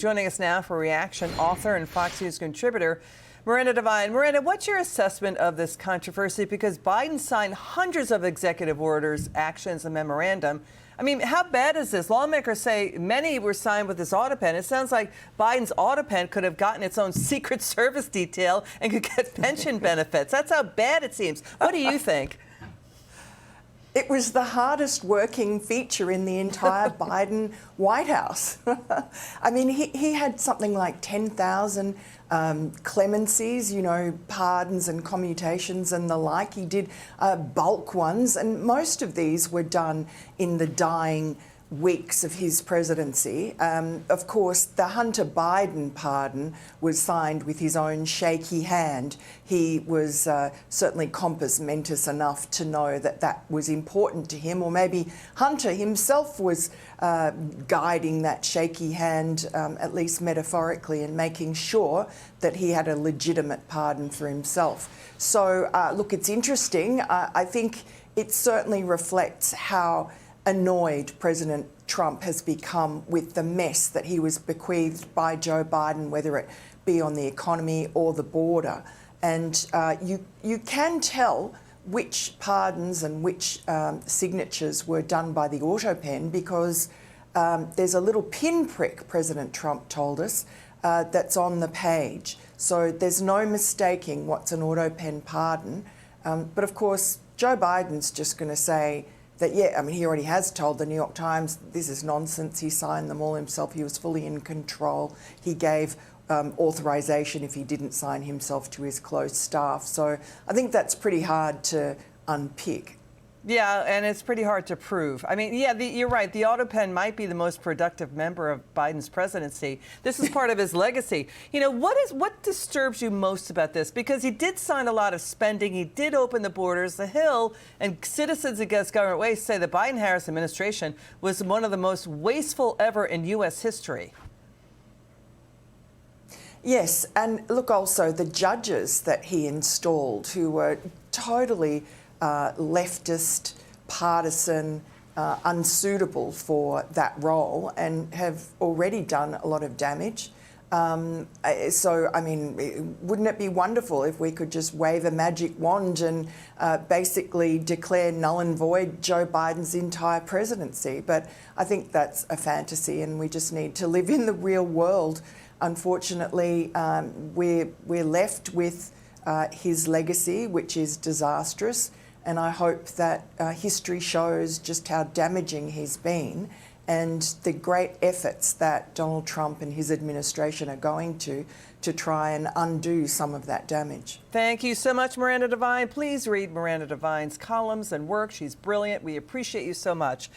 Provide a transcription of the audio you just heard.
Joining us now for reaction, author and Fox News contributor Miranda Devine. Miranda, what's your assessment of this controversy? Because Biden signed hundreds of executive orders, actions, and memorandum. I mean, how bad is this? Lawmakers say many were signed with this autopen. It sounds like Biden's autopen could have gotten its own Secret Service detail and could get pension benefits. That's how bad it seems. What do you think? It was the hardest working feature in the entire Biden White House. I mean, he had something like 10,000 clemencies, you know, pardons and commutations and the like. He did bulk ones, and most of these were done in the dying weeks of his presidency. Of course, the Hunter Biden pardon was signed with his own shaky hand. He was certainly compos mentis enough to know that that was important to him, or maybe Hunter himself was guiding that shaky hand, at least metaphorically, and making sure that he had a legitimate pardon for himself. So, look, it's interesting. I think it certainly reflects how annoyed President Trump has become with the mess that he was bequeathed by Joe Biden, whether it be on the economy or the border. And you can tell which pardons and which signatures were done by the autopen because there's a little pinprick, President Trump told us, that's on the page. So there's no mistaking what's an autopen pardon. But of course, Joe Biden's just going to say that, yeah, I mean, he already has told the New York Times this is nonsense. He signed them all himself. He was fully in control. He gave authorization if he didn't sign himself to his close staff. So I think that's pretty hard to unpick. Yeah, and it's pretty hard to prove. I mean, yeah, you're right. The autopen might be the most productive member of Biden's presidency. This is part of his legacy. You know, what disturbs you most about this? Because he did sign a lot of spending. He did open the borders. The Hill and Citizens Against Government Waste say the Biden-Harris administration was one of the most wasteful ever in U.S. history. Yes, and look, also the judges that he installed who were totally leftist, partisan, unsuitable for that role and have already done a lot of damage. So, I mean, wouldn't it be wonderful if we could just wave a magic wand and basically declare null and void Joe Biden's entire presidency? But I think that's a fantasy and we just need to live in the real world. Unfortunately, we're left with his legacy, which is disastrous. And I hope that history shows just how damaging he's been and the great efforts that Donald Trump and his administration are going to try and undo some of that damage. Thank you so much, Miranda Devine. Please read Miranda Devine's columns and work. She's brilliant. We appreciate you so much.